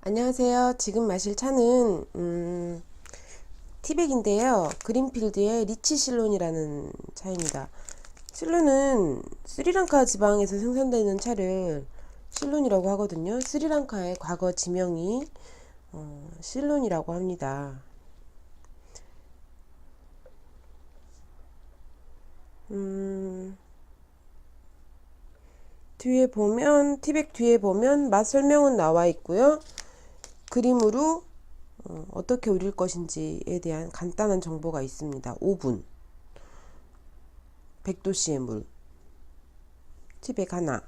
안녕하세요. 지금 마실 차는 티백인데요. 그린필드의 리치 실론이라는 차입니다. 실론은 스리랑카 지방에서 생산되는 차를 실론이라고 하거든요. 스리랑카의 과거 지명이 실론이라고 합니다. 뒤에 보면 티백 뒤에 보면 맛 설명은 나와 있고요. 그림으로 어떻게 우릴 것인지에 대한 간단한 정보가 있습니다. 오븐, 100도씨의 물, 티백 하나,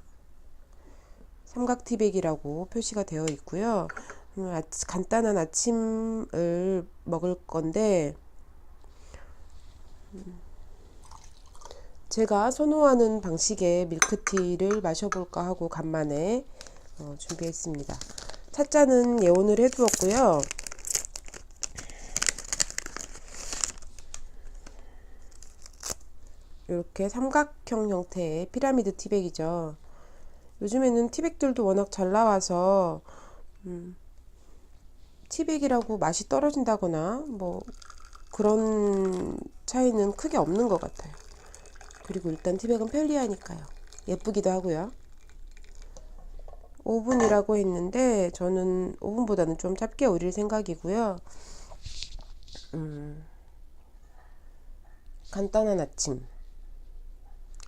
삼각 티백이라고 표시가 되어 있고요. 간단한 아침을 먹을 건데 제가 선호하는 방식의 밀크티를 마셔볼까 하고 간만에 준비했습니다. 찻잔은 예온을 해두었고요. 이렇게 삼각형 형태의 피라미드 티백이죠. 요즘에는 티백들도 워낙 잘 나와서 티백이라고 맛이 떨어진다거나 뭐 그런 차이는 크게 없는 것 같아요. 그리고 일단 티백은 편리하니까요. 예쁘기도 하고요. 오븐이라고 했는데 저는 오븐보다는 좀 짧게 우릴 생각이고요. 간단한 아침.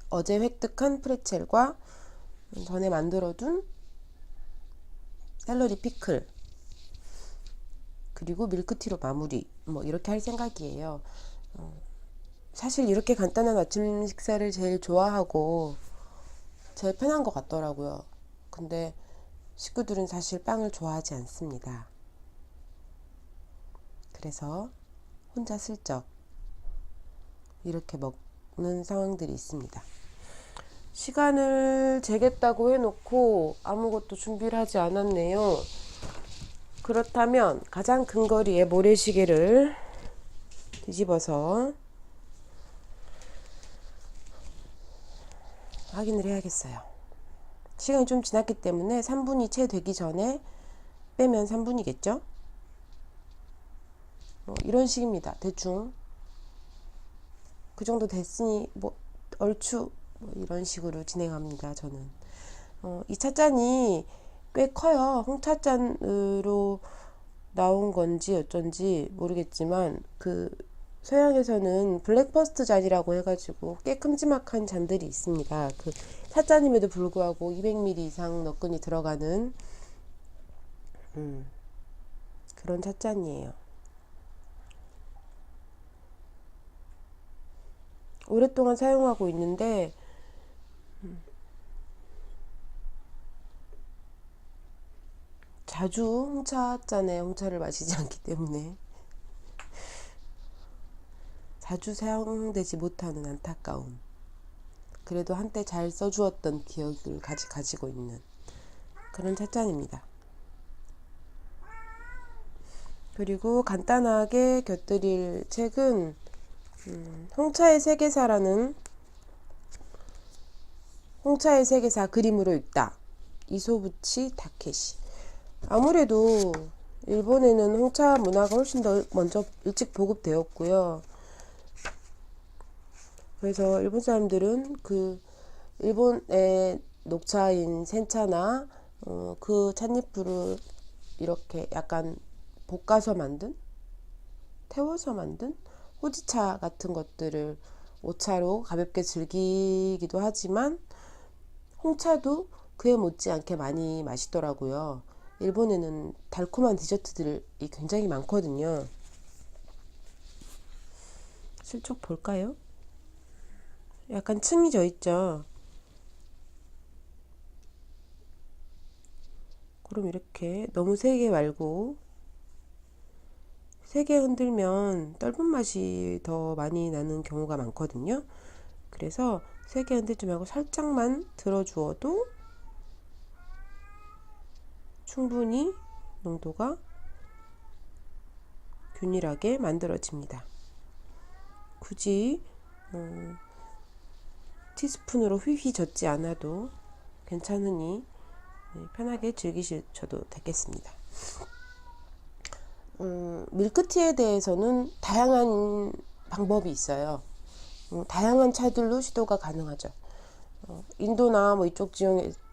어제 획득한 프레첼과 전에 만들어둔 샐러리 피클 그리고 밀크티로 마무리 뭐 이렇게 할 생각이에요. 사실 이렇게 간단한 아침 식사를 제일 좋아하고 제일 편한 것 같더라고요. 근데 식구들은 사실 빵을 좋아하지 않습니다. 그래서 혼자 슬쩍 이렇게 먹는 상황들이 있습니다. 시간을 재겠다고 해놓고 아무것도 준비를 하지 않았네요. 그렇다면 가장 큰 거리의 모래시계를 뒤집어서 확인을 해야겠어요. 시간이 좀 지났기 때문에 3분이 채 되기 전에 빼면 3분이겠죠? 이런 식입니다. 대충 그 정도 됐으니 뭐 얼추 뭐 이런 식으로 진행합니다. 저는 이 찻잔이 꽤 커요. 홍차잔으로 나온 건지 어쩐지 모르겠지만 그 서양에서는 블랙퍼스트 잔이라고 해가지고 꽤 큼지막한 잔들이 있습니다. 그 찻잔임에도 불구하고 200ml 이상 너끈이 들어가는 그런 찻잔이에요. 오랫동안 사용하고 있는데 자주 홍차잔에 홍차를 마시지 않기 때문에 자주 사용되지 못하는 안타까움. 그래도 한때 잘 써주었던 기억을 가지고 있는 그런 찻잔입니다. 그리고 간단하게 곁들일 책은 홍차의 세계사라는 홍차의 세계사 그림으로 읽다. 이소부치 다케시. 아무래도 일본에는 홍차 문화가 훨씬 더 먼저 일찍 보급되었고요. 그래서 일본 사람들은 그 일본의 녹차인 센차나 그 찻잎으로 이렇게 약간 볶아서 만든 태워서 만든 호지차 같은 것들을 오차로 가볍게 즐기기도 하지만 홍차도 그에 못지않게 많이 마시더라고요. 일본에는 달콤한 디저트들이 굉장히 많거든요. 슬쩍 볼까요? 약간 층이 져 있죠. 그럼 이렇게 너무 세게 말고 세게 흔들면 떫은 맛이 더 많이 나는 경우가 많거든요. 그래서 세게 흔들지 말고 살짝만 들어주어도 충분히 농도가 균일하게 만들어집니다. 굳이 티스푼으로 휘휘 젓지 않아도 괜찮으니 편하게 즐기셔도 되겠습니다. 밀크티에 대해서는 다양한 방법이 있어요. 다양한 차들로 시도가 가능하죠. 인도나 뭐 이쪽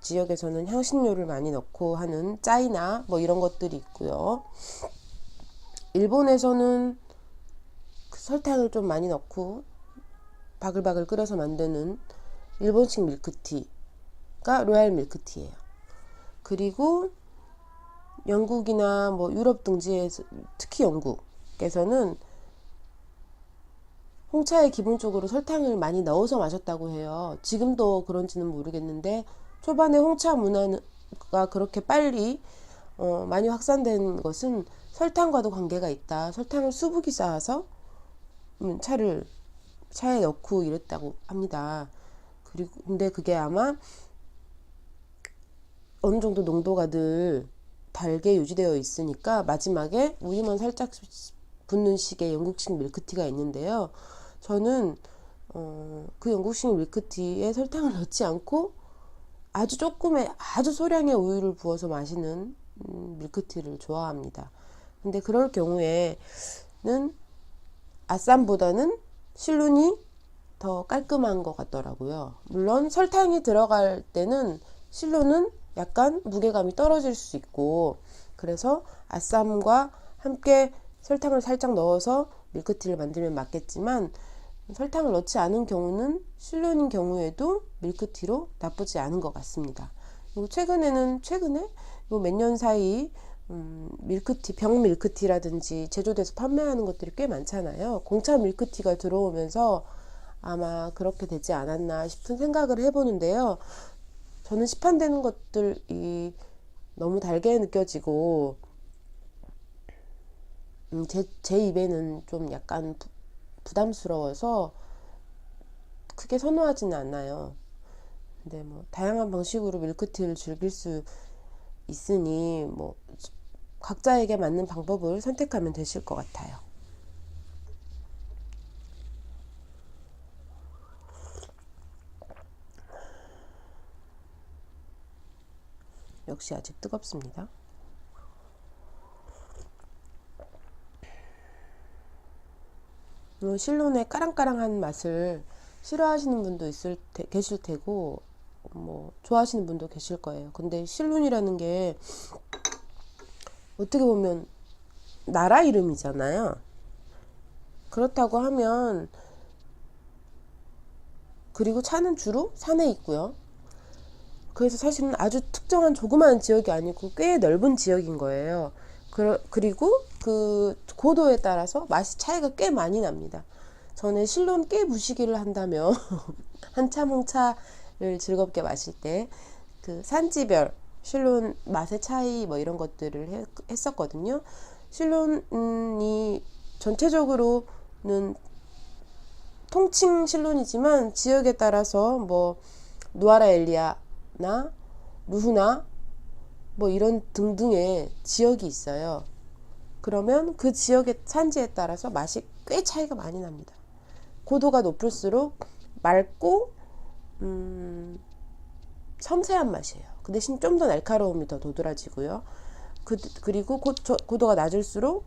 지역에서는 향신료를 많이 넣고 하는 짜이나 뭐 이런 것들이 있고요. 일본에서는 그 설탕을 좀 많이 넣고 바글바글 끓여서 만드는 일본식 밀크티가 로얄 밀크티예요. 그리고 영국이나 뭐 유럽 등지에서, 특히 영국에서는 홍차에 기본적으로 설탕을 많이 넣어서 마셨다고 해요. 지금도 그런지는 모르겠는데 초반에 홍차 문화가 그렇게 빨리 많이 확산된 것은 설탕과도 관계가 있다. 설탕을 수북이 쌓아서 차에 넣고 이랬다고 합니다. 그리고 근데 그게 아마 어느 정도 농도가 늘 달게 유지되어 있으니까 마지막에 우유만 살짝 붓는 식의 영국식 밀크티가 있는데요. 저는 그 영국식 밀크티에 설탕을 넣지 않고 아주 조금의 아주 소량의 우유를 부어서 마시는 밀크티를 좋아합니다. 근데 그럴 경우에는 아쌈보다는 실눈이 더 깔끔한 것 같더라고요. 물론 설탕이 들어갈 때는 실눈은 약간 무게감이 떨어질 수 있고, 그래서 아쌈과 함께 설탕을 살짝 넣어서 밀크티를 만들면 맞겠지만 설탕을 넣지 않은 경우는 실눈인 경우에도 밀크티로 나쁘지 않은 것 같습니다. 그리고 최근에 몇 년 사이 밀크티, 병 밀크티라든지 제조돼서 판매하는 것들이 꽤 많잖아요. 공차 밀크티가 들어오면서 아마 그렇게 되지 않았나 싶은 생각을 해보는데요. 저는 시판되는 것들이 너무 달게 느껴지고 제 입에는 좀 약간 부담스러워서 크게 선호하지는 않아요. 근데 뭐 다양한 방식으로 밀크티를 즐길 수 있으니 뭐 각자에게 맞는 방법을 선택하면 되실 것 같아요. 역시 아직 뜨겁습니다. 실론의 까랑까랑한 맛을 싫어하시는 분도 계실 테고 뭐 좋아하시는 분도 계실 거예요. 근데 실론이라는 게 어떻게 보면 나라 이름이잖아요. 그렇다고 하면, 그리고 차는 주로 산에 있고요. 그래서 사실은 아주 특정한 조그마한 지역이 아니고 꽤 넓은 지역인 거예요. 그리고 그 고도에 따라서 맛이 차이가 꽤 많이 납니다. 전에 실론 깨 부시기를 한다며 한참 홍차를 즐겁게 마실 때 그 산지별 실론 맛의 차이 뭐 이런 것들을 했었거든요. 실론이 전체적으로는 통칭 실론이지만 지역에 따라서 뭐 누아라 엘리아나 루후나 뭐 이런 등등의 지역이 있어요. 그러면 그 지역의 산지에 따라서 맛이 꽤 차이가 많이 납니다. 고도가 높을수록 맑고 섬세한 맛이에요. 그 대신 좀 더 날카로움이 더 도드라지고요. 그리고 고도가 낮을수록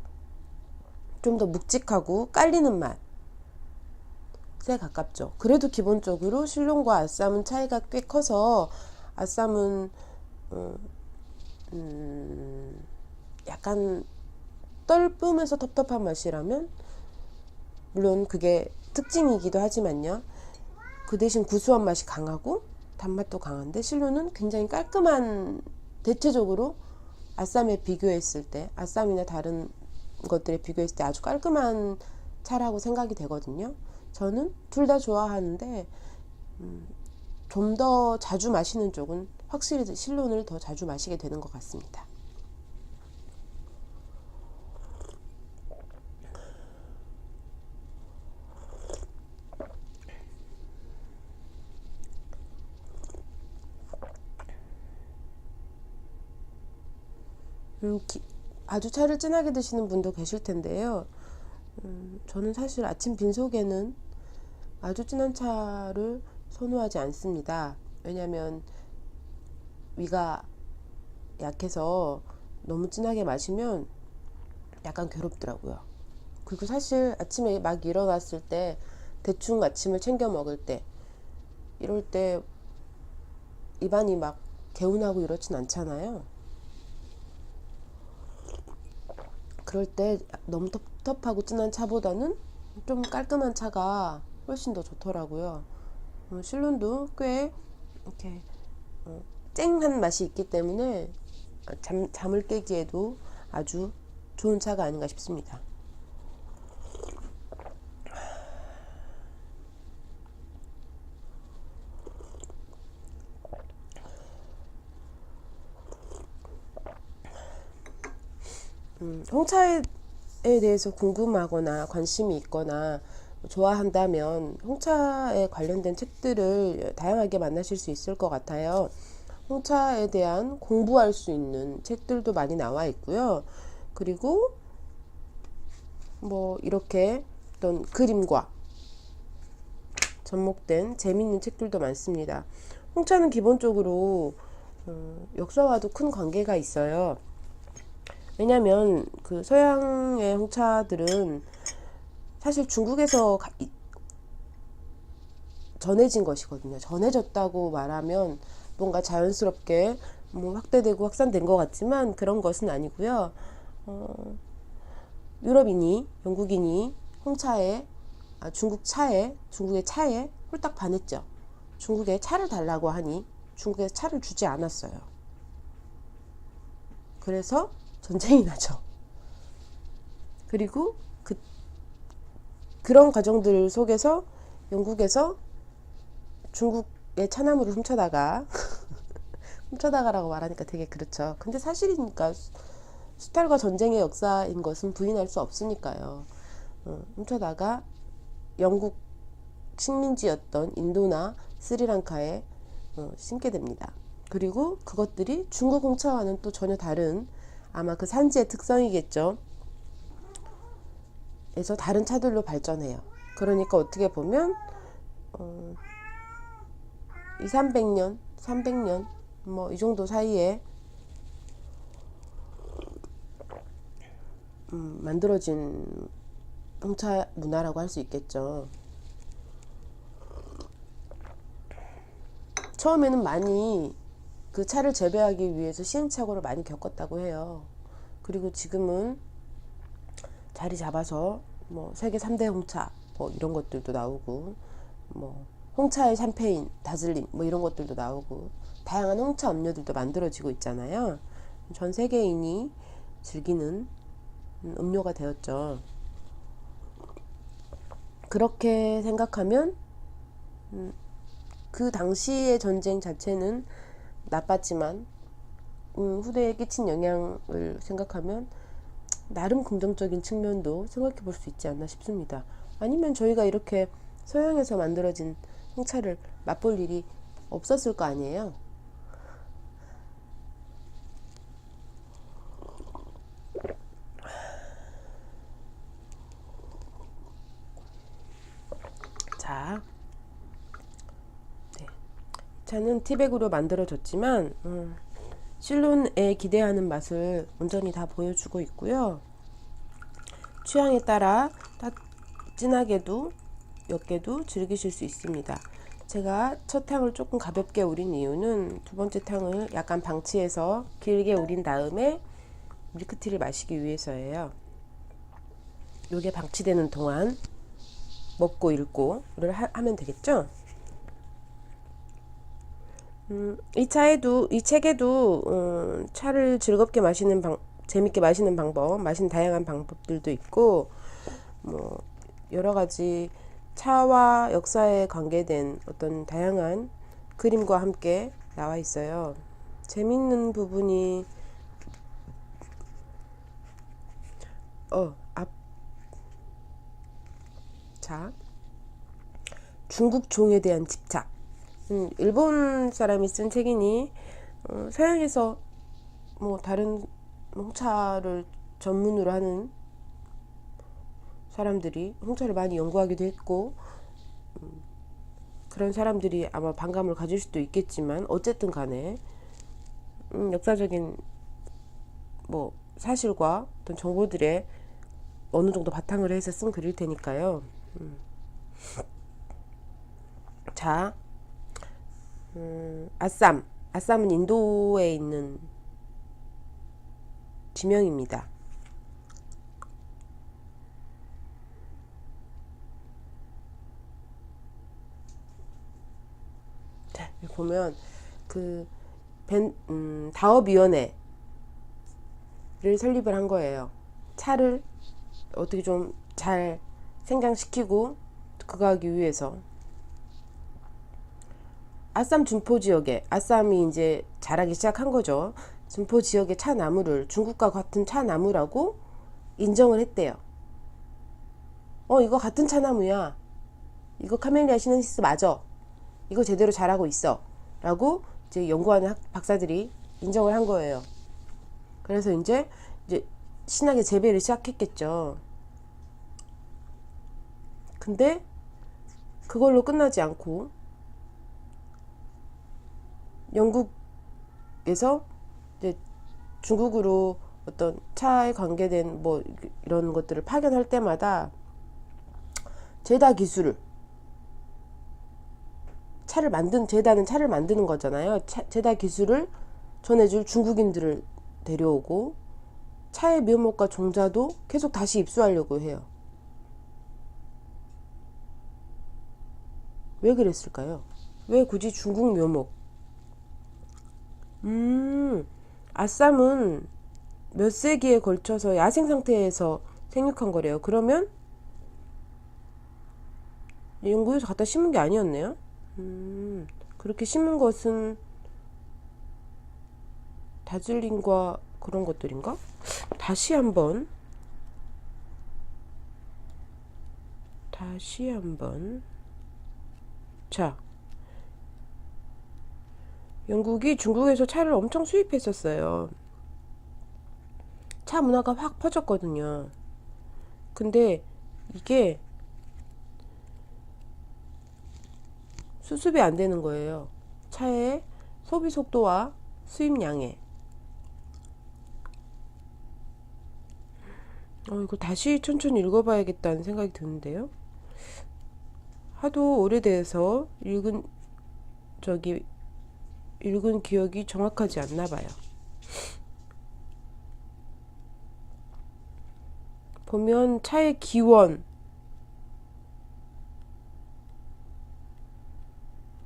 좀 더 묵직하고 깔리는 맛에 가깝죠. 그래도 기본적으로 실론과 아쌈은 차이가 꽤 커서 아쌈은 약간 떫으면서 텁텁한 맛이라면, 물론 그게 특징이기도 하지만요. 그 대신 구수한 맛이 강하고 단맛도 강한데 실론은 굉장히 깔끔한, 대체적으로 아쌈에 비교했을 때, 아쌈이나 다른 것들에 비교했을 때 아주 깔끔한 차라고 생각이 되거든요. 저는 둘 다 좋아하는데 좀 더 자주 마시는 쪽은 확실히 실론을 더 자주 마시게 되는 것 같습니다. 아주 차를 진하게 드시는 분도 계실 텐데요. 저는 사실 아침 빈속에는 아주 진한 차를 선호하지 않습니다. 왜냐면 위가 약해서 너무 진하게 마시면 약간 괴롭더라고요. 그리고 사실 아침에 막 일어났을 때 대충 아침을 챙겨 먹을 때 이럴 때 입안이 막 개운하고 이렇진 않잖아요. 그럴 때 너무 텁텁하고 진한 차보다는 좀 깔끔한 차가 훨씬 더 좋더라고요. 실론도 꽤 이렇게 쨍한 맛이 있기 때문에 잠을 깨기에도 아주 좋은 차가 아닌가 싶습니다. 홍차에 대해서 궁금하거나 관심이 있거나 좋아한다면 홍차에 관련된 책들을 다양하게 만나실 수 있을 것 같아요. 홍차에 대한 공부할 수 있는 책들도 많이 나와 있고요. 그리고 뭐 이렇게 어떤 그림과 접목된 재미있는 책들도 많습니다. 홍차는 기본적으로 역사와도 큰 관계가 있어요. 왜냐면 그 서양의 홍차들은 사실 중국에서 전해진 것이거든요. 전해졌다고 말하면 뭔가 자연스럽게 뭐 확대되고 확산된 것 같지만 그런 것은 아니고요. 유럽인이, 영국인이 홍차에, 중국의 차에 홀딱 반했죠. 중국에 차를 달라고 하니 중국에 차를 주지 않았어요. 그래서 전쟁이 나죠. 그리고 그런 과정들 속에서 영국에서 중국의 차나무를 훔쳐다가라고 말하니까 되게 그렇죠. 근데 사실이니까 수탈과 전쟁의 역사인 것은 부인할 수 없으니까요. 훔쳐다가 영국 식민지였던 인도나 스리랑카에 심게 됩니다. 그리고 그것들이 중국 홍차와는 또 전혀 다른 아마 그 산지의 특성이겠죠. 에서 다른 차들로 발전해요. 그러니까 어떻게 보면 200~300년, 300년 뭐 이 정도 사이에 만들어진 홍차 문화라고 할 수 있겠죠. 처음에는 많이 그 차를 재배하기 위해서 시행착오를 많이 겪었다고 해요. 그리고 지금은 자리 잡아서 뭐 세계 3대 홍차 뭐 이런 것들도 나오고 뭐 홍차의 샴페인, 다즐림 뭐 이런 것들도 나오고 다양한 홍차 음료들도 만들어지고 있잖아요. 전 세계인이 즐기는 음료가 되었죠. 그렇게 생각하면 그 당시의 전쟁 자체는 나빴지만 후대에 끼친 영향을 생각하면 나름 긍정적인 측면도 생각해 볼 수 있지 않나 싶습니다. 아니면 저희가 이렇게 서양에서 만들어진 홍차를 맛볼 일이 없었을 거 아니에요. 자, 네. 차는 티백으로 만들어졌지만 실론에 기대하는 맛을 온전히 다 보여주고 있고요. 취향에 따라 진하게도 옅게도 즐기실 수 있습니다. 제가 첫 탕을 조금 가볍게 우린 이유는 두 번째 탕을 약간 방치해서 길게 우린 다음에 밀크티를 마시기 위해서예요. 이게 방치되는 동안 먹고 읽고를 하면 되겠죠? 이 책에도 차를 즐겁게 마시는 재밌게 마시는 방법, 마시는 다양한 방법들도 있고 뭐 여러 가지 차와 역사에 관계된 어떤 다양한 그림과 함께 나와 있어요. 재밌는 부분이 자, 중국 종에 대한 집착. 일본 사람이 쓴 책이니 서양에서 뭐 다른 홍차를 전문으로 하는 사람들이 홍차를 많이 연구하기도 했고, 그런 사람들이 아마 반감을 가질 수도 있겠지만, 어쨌든 간에 역사적인 뭐 사실과 어떤 정보들에 어느 정도 바탕을 해서 쓴 글일 테니까요. 자, 아쌈. 아쌈은 인도에 있는 지명입니다. 자, 여기 보면 그 다업위원회를 설립을 한 거예요. 차를 어떻게 좀 잘 생장시키고 그거 하기 위해서. 아쌈 준포 지역에, 아쌈이 이제 자라기 시작한 거죠. 준포 지역의 차 나무를 중국과 같은 차 나무라고 인정을 했대요. 이거 같은 차 나무야. 이거 카멜리아 시넨시스 맞아. 이거 제대로 자라고 있어. 라고 이제 연구하는 박사들이 인정을 한 거예요. 그래서 이제 신나게 재배를 시작했겠죠. 근데 그걸로 끝나지 않고 영국에서 이제 중국으로 어떤 차에 관계된 뭐 이런 것들을 파견할 때마다 제다 기술을 제다는 차를 만드는 거잖아요. 제다 기술을 전해줄 중국인들을 데려오고 차의 묘목과 종자도 계속 다시 입수하려고 해요. 왜 그랬을까요? 왜 굳이 중국 묘목? 아쌈은 몇 세기에 걸쳐서 야생 상태에서 생육한 거래요. 그러면 영국에서 갖다 심은 게 아니었네요. 그렇게 심은 것은 다즐링과 그런 것들인가? 다시 한번 자, 영국이 중국에서 차를 엄청 수입했었어요. 차 문화가 확 퍼졌거든요. 근데 이게 수습이 안 되는 거예요. 차의 소비 속도와 수입량에. 이거 다시 천천히 읽어봐야겠다는 생각이 드는데요. 하도 오래돼서 읽은 기억이 정확하지 않나 봐요. 보면 차의 기원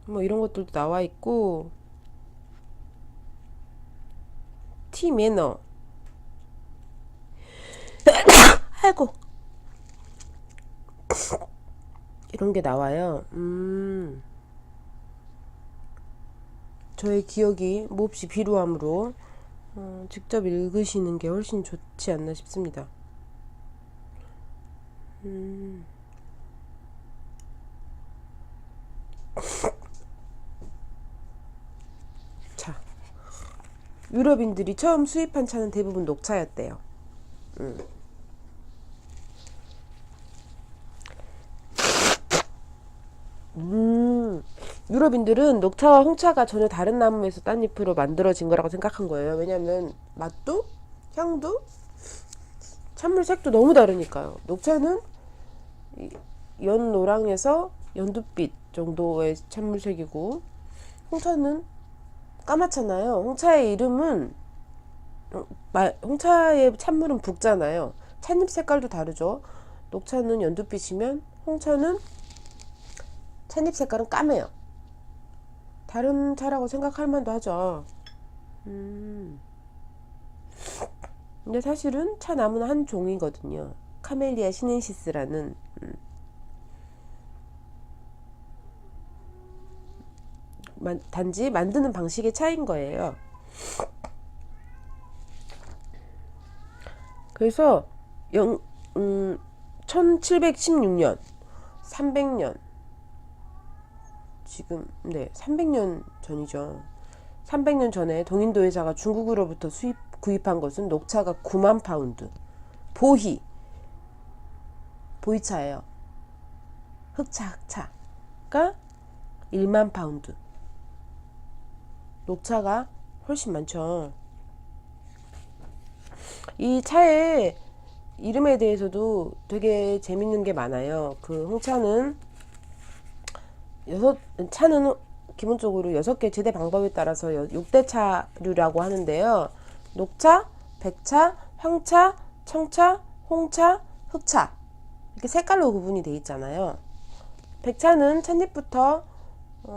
뭐 이런 것들도 나와 있고, 티 매너 아이고 이런 게 나와요. 저의 기억이 몹시 비루함으로 직접 읽으시는 게 훨씬 좋지 않나 싶습니다. 자, 유럽인들이 처음 수입한 차는 대부분 녹차였대요. 유럽인들은 녹차와 홍차가 전혀 다른 나무에서 딴잎으로 만들어진 거라고 생각한 거예요. 왜냐면 맛도 향도 찬물 색도 너무 다르니까요. 녹차는 연노랑에서 연두빛 정도의 찬물색이고, 홍차는 까맣잖아요. 홍차의 찬물은 붉잖아요. 찻잎 색깔도 다르죠. 녹차는 연두빛이면 홍차는 찻잎 색깔은 까매요. 다른 차라고 생각할 만도 하죠. 근데 사실은 차 나무는 한 종이거든요. 카멜리아 시넨시스라는. 단지 만드는 방식의 차이인 거예요. 그래서 1716년 300년 지금 300년 전이죠. 300년 전에 동인도 회사가 중국으로부터 구입한 것은 녹차가 9만 파운드. 보이차예요. 흑차가 1만 파운드. 녹차가 훨씬 많죠. 이 차의 이름에 대해서도 되게 재밌는 게 많아요. 그 홍차는 차는 기본적으로 6개 제대 방법에 따라서 6대 차류라고 하는데요. 녹차, 백차, 황차, 청차, 홍차, 흑차 이렇게 색깔로 구분이 되어 있잖아요. 백차는 찻잎부터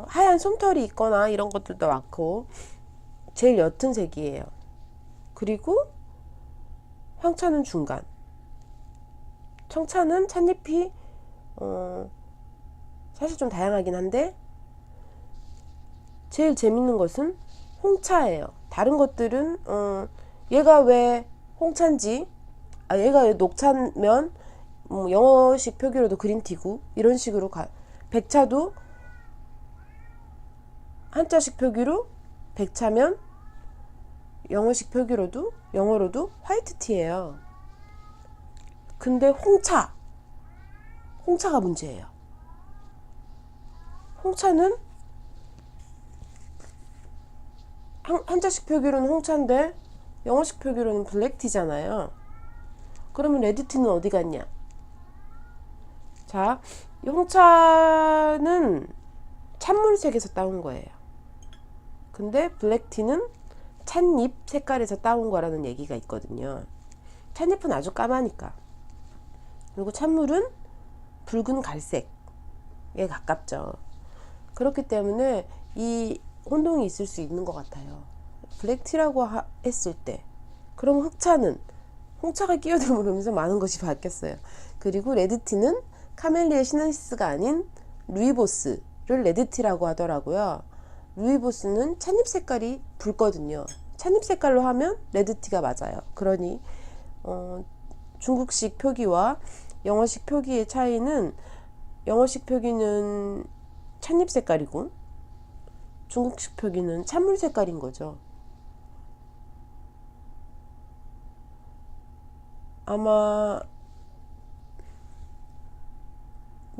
하얀 솜털이 있거나 이런 것들도 많고 제일 옅은 색이에요. 그리고 황차는 중간, 청차는 찻잎이 사실 좀 다양하긴 한데 제일 재밌는 것은 홍차예요. 다른 것들은 얘가 왜 홍차인지, 얘가 왜 녹차면 영어식 표기로도 그린티고 이런 식으로 백차도 한자식 표기로 백차면 영어식 표기로도 영어로도 화이트티예요. 근데 홍차가 문제예요. 홍차는 한자식 표기로는 홍차인데 영어식 표기로는 블랙티잖아요. 그러면 레드티는 어디 갔냐? 자, 이 홍차는 찬물색에서 따온 거예요. 근데 블랙티는 찻잎 색깔에서 따온 거라는 얘기가 있거든요. 찻잎은 아주 까마니까. 그리고 찬물은 붉은 갈색에 가깝죠. 그렇기 때문에 이 혼동이 있을 수 있는 것 같아요. 블랙티라고 했을 때 그럼 홍차가 끼어들면서 많은 것이 바뀌었어요. 그리고 레드티는 카멜리아 시넨시스가 아닌 루이보스를 레드티라고 하더라고요. 루이보스는 찻잎 색깔이 붉거든요. 찻잎 색깔로 하면 레드티가 맞아요. 그러니 중국식 표기와 영어식 표기의 차이는 영어식 표기는 찻잎 색깔이고 중국식 표기는 찬물 색깔인 거죠. 아마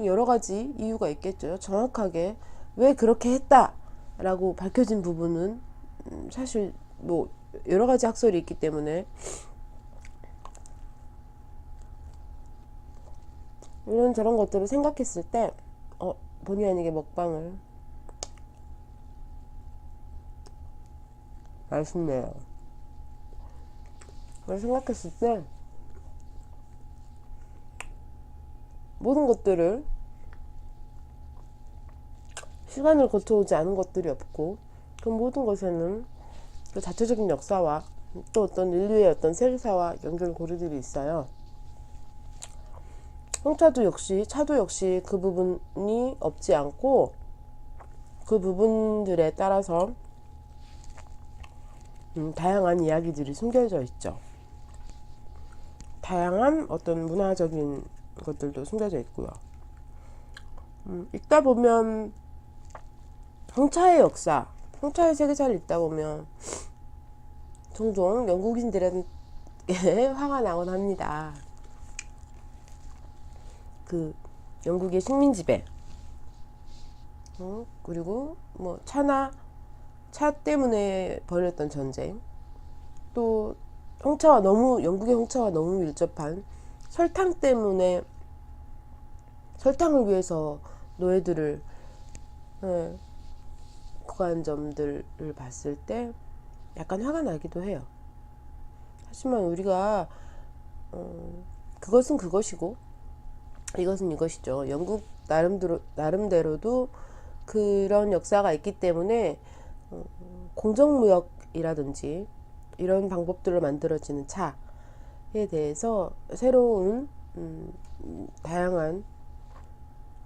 여러 가지 이유가 있겠죠. 정확하게 왜 그렇게 했다라고 밝혀진 부분은 사실 여러 가지 학설이 있기 때문에 이런 저런 것들을 생각했을 때 본의 아니게 먹방을 맛있네요. 그걸 생각했을 때 모든 것들을 시간을 거쳐오지 않은 것들이 없고 그 모든 것에는 그 자체적인 역사와 또 어떤 인류의 어떤 세계사와 연결고리들이 있어요. 차도 역시 그 부분이 없지 않고 그 부분들에 따라서 다양한 이야기들이 숨겨져 있죠. 다양한 어떤 문화적인 것들도 숨겨져 있고요. 읽다 보면 홍차의 역사, 홍차의 세계사를 읽다 보면 종종 영국인들에게 화가 나곤 합니다. 그 영국의 식민 지배, 그리고 차 때문에 벌였던 전쟁, 또 영국의 홍차와 너무 밀접한 설탕 때문에 설탕을 위해서 노예들을 구한 점들을 봤을 때 약간 화가 나기도 해요. 하지만 우리가 그것은 그것이고 이것은 이것이죠. 영국 나름대로도 그런 역사가 있기 때문에 공정무역이라든지 이런 방법들로 만들어지는 차에 대해서 새로운 다양한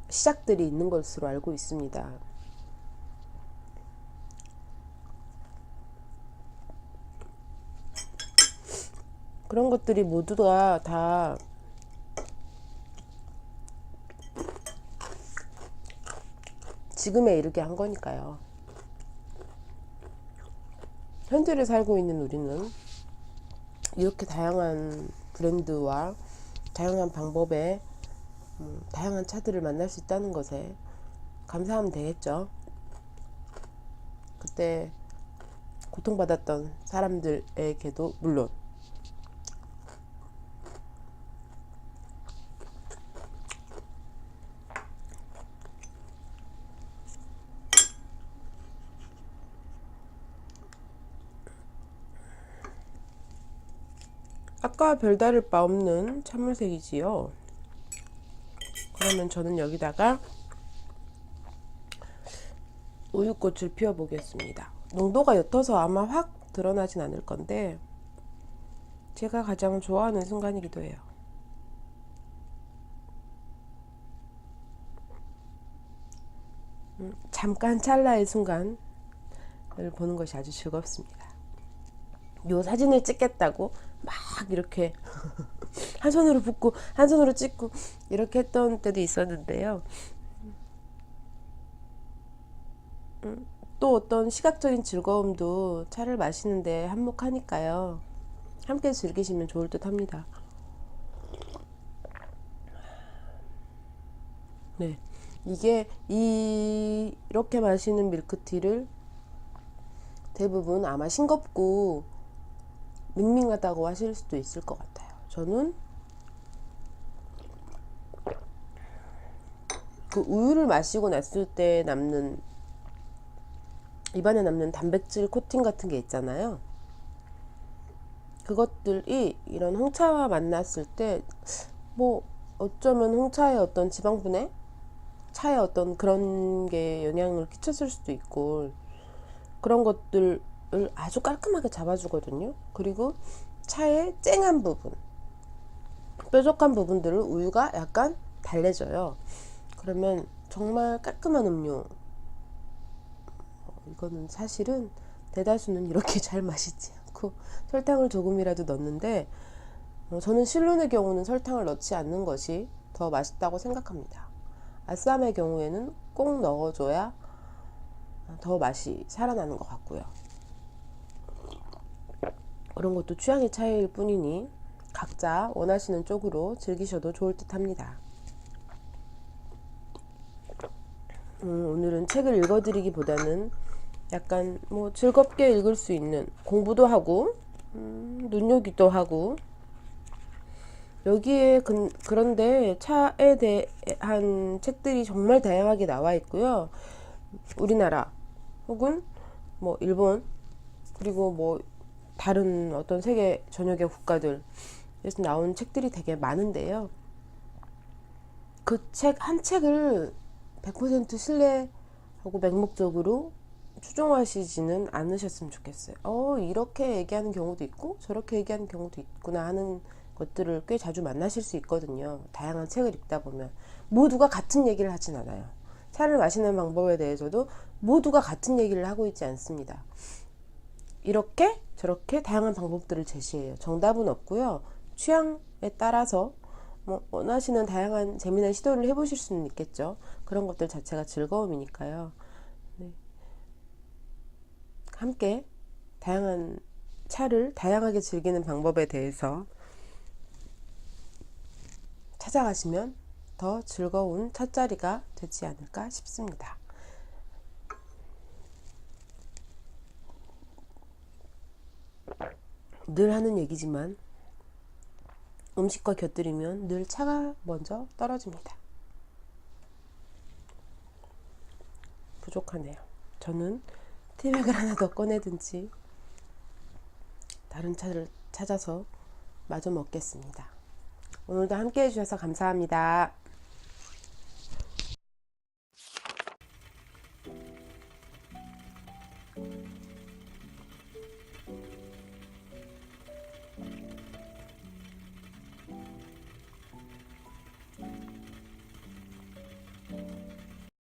시작들이 있는 것으로 알고 있습니다. 그런 것들이 모두가 다 지금에 이르게 한 거니까요. 현재를 살고 있는 우리는 이렇게 다양한 브랜드와 다양한 방법의 다양한 차들을 만날 수 있다는 것에 감사하면 되겠죠. 그때 고통받았던 사람들에게도 물론. 아까 별다를 바 없는 찬물색이지요. 그러면 저는 여기다가 우유꽃을 피워 보겠습니다. 농도가 옅어서 아마 확 드러나진 않을 건데 제가 가장 좋아하는 순간이기도 해요. 잠깐 찰나의 순간을 보는 것이 아주 즐겁습니다. 요 사진을 찍겠다고 막 이렇게 한 손으로 붓고 한 손으로 찍고 이렇게 했던 때도 있었는데요. 또 어떤 시각적인 즐거움도 차를 마시는데 한몫하니까요. 함께 즐기시면 좋을 듯 합니다. 네, 이게 이렇게 마시는 밀크티를 대부분 아마 싱겁고 밍밍하다고 하실 수도 있을 것 같아요. 저는 그 우유를 마시고 났을 때 남는 입안에 남는 단백질 코팅 같은 게 있잖아요. 그것들이 이런 홍차와 만났을 때 뭐 어쩌면 홍차의 어떤 지방분해, 차의 어떤 그런 게 영향을 끼쳤을 수도 있고 그런 것들을 아주 깔끔하게 잡아주거든요. 그리고 차의 쨍한 부분, 뾰족한 부분들을 우유가 약간 달래줘요. 그러면 정말 깔끔한 음료. 이거는 사실은 대다수는 이렇게 잘 마시지 않고 설탕을 조금이라도 넣는데 저는 실론의 경우는 설탕을 넣지 않는 것이 더 맛있다고 생각합니다. 아쌈의 경우에는 꼭 넣어줘야 더 맛이 살아나는 것 같고요. 그런 것도 취향의 차이일 뿐이니 각자 원하시는 쪽으로 즐기셔도 좋을 듯 합니다. 오늘은 책을 읽어드리기보다는 약간 뭐 즐겁게 읽을 수 있는 공부도 하고 눈요기도 하고 여기에 그런데 차에 대한 책들이 정말 다양하게 나와 있고요. 우리나라 혹은 뭐 일본 그리고 뭐 다른 어떤 세계 전역의 국가들에서 나온 책들이 되게 많은데요. 그 책 한 책을 100% 신뢰하고 맹목적으로 추종하시지는 않으셨으면 좋겠어요. 이렇게 얘기하는 경우도 있고 저렇게 얘기하는 경우도 있구나 하는 것들을 꽤 자주 만나실 수 있거든요. 다양한 책을 읽다 보면 모두가 같은 얘기를 하진 않아요. 차를 마시는 방법에 대해서도 모두가 같은 얘기를 하고 있지 않습니다. 이렇게 저렇게 다양한 방법들을 제시해요. 정답은 없고요. 취향에 따라서 뭐 원하시는 다양한 재미난 시도를 해보실 수는 있겠죠. 그런 것들 자체가 즐거움이니까요. 네. 함께 다양한 차를 다양하게 즐기는 방법에 대해서 찾아가시면 더 즐거운 찻자리가 되지 않을까 싶습니다. 늘 하는 얘기지만 음식과 곁들이면 늘 차가 먼저 떨어집니다. 부족하네요. 저는 티백을 하나 더 꺼내든지 다른 차를 찾아서 마저 먹겠습니다. 오늘도 함께 해주셔서 감사합니다.